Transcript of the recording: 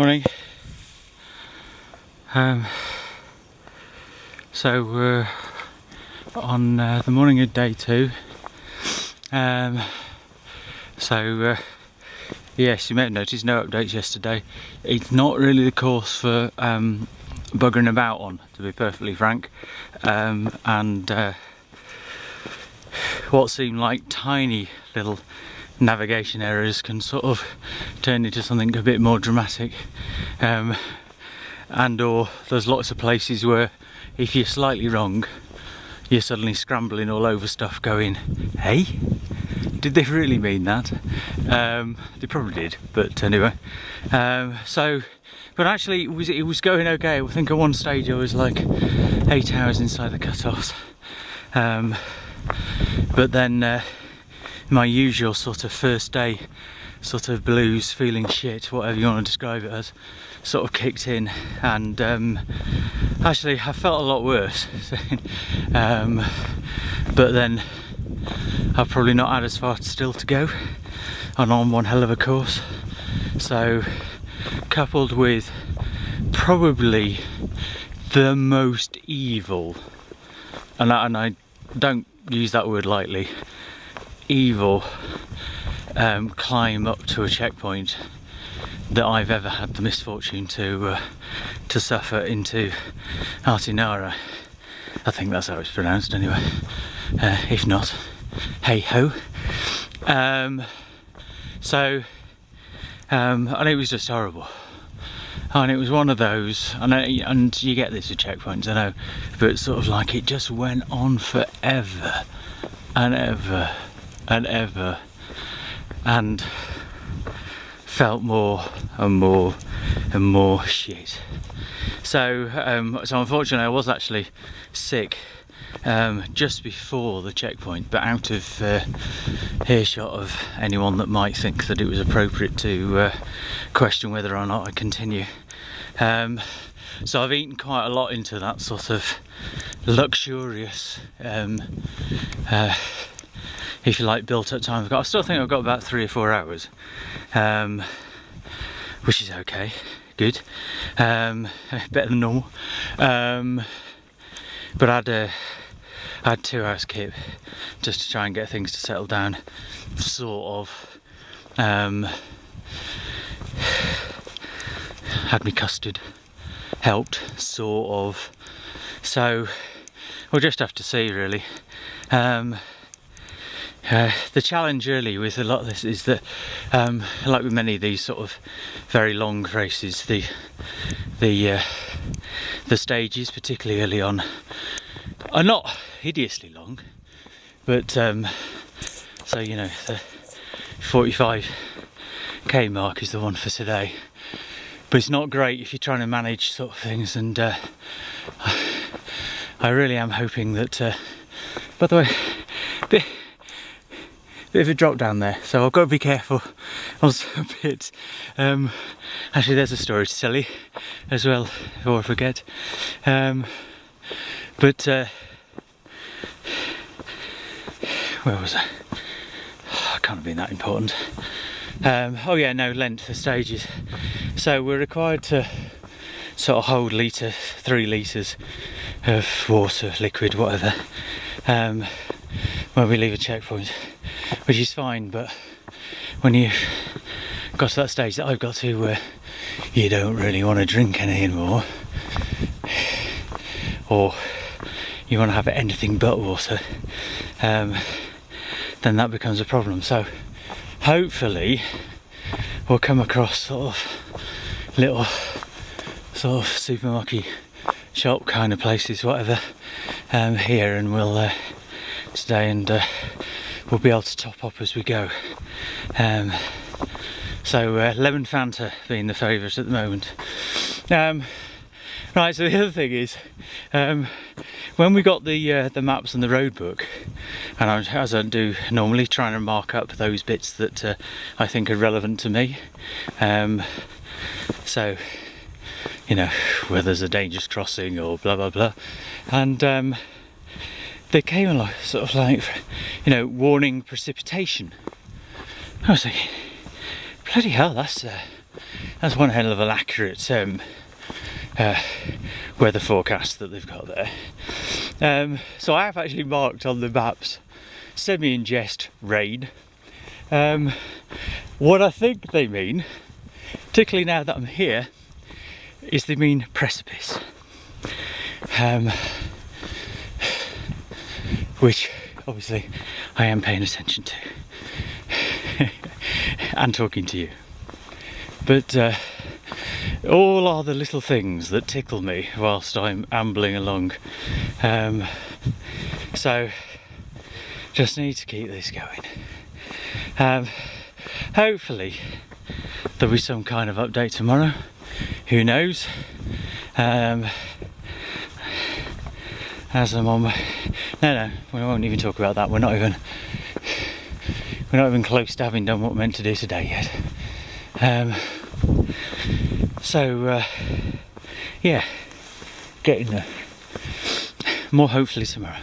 Morning. So we're on the morning of day 2. Yes, you may have noticed no updates yesterday. It's not really the course for buggering about on, to be perfectly frank. What seemed like tiny little navigation errors can sort of turn into something a bit more dramatic, and or there's lots of places where if you're slightly wrong you're suddenly scrambling all over stuff going, hey, did they really mean that? They probably did, but anyway. But actually it was going okay. I think at one stage I was like 8 hours inside the cut-offs, but then my usual sort of first day sort of blues, feeling shit, whatever you want to describe it as, sort of kicked in, and actually I felt a lot worse. But then I've probably not had as far still to go, and on one hell of a course. So coupled with probably the most evil, and I don't use that word lightly, evil climb up to a checkpoint that I've ever had the misfortune to suffer into Artinara. I think that's how it's pronounced anyway. If not, hey ho. And it was just horrible. And it was one of those, and you get this with checkpoints, I know, but sort of like it just went on forever and ever and ever, and felt more and more and more shit. So unfortunately I was actually sick just before the checkpoint, but out of earshot of anyone that might think that it was appropriate to question whether or not I continue. So I've eaten quite a lot into that sort of luxurious, if you like, built up time. I still think I've got about 3 or 4 hours, which is okay, good, better than normal. But I had 2 hours kip just to try and get things to settle down, sort of. Had me custard, helped, sort of. So we'll just have to see, really. The challenge really with a lot of this is that, like with many of these sort of very long races, the stages, particularly early on, are not hideously long, but so you know, the 45k mark is the one for today, but it's not great if you're trying to manage sort of things. And I really am hoping that, by the way, bit of a drop down there, so I've got to be careful also a bit. Actually, there's a story to tell you as well before I forget. But where was I? Oh, can't have been that important. Oh yeah, no, length of stages. So we're required to sort of hold 3 litres of water, liquid, whatever, when we leave a checkpoint, which is fine. But when you've got to that stage that I've got to, where you don't really want to drink any anymore, or you want to have anything but water, then that becomes a problem. So hopefully we'll come across sort of little sort of supermarket shop kind of places, whatever, here, and we'll today, and we'll be able to top up as we go. So lemon Fanta being the favourite at the moment. Right, so the other thing is, when we got the maps and the road book, and as I do normally, trying to mark up those bits that I think are relevant to me. So, you know, where there's a dangerous crossing or blah blah blah, and they came along sort of like, you know, warning precipitation. I was thinking, bloody hell, that's That's one hell of an accurate weather forecast that they've got there. So I have actually marked on the maps semi-ingest rain. What I think they mean, particularly now that I'm here, is they mean precipice. Which obviously I am paying attention to and talking to you. But all are the little things that tickle me whilst I'm ambling along. So just need to keep this going. Hopefully there'll be some kind of update tomorrow. Who knows? As I'm on my... No, we won't even talk about that. We're not even close to having done what we're meant to do today yet. Yeah, getting there. More hopefully tomorrow.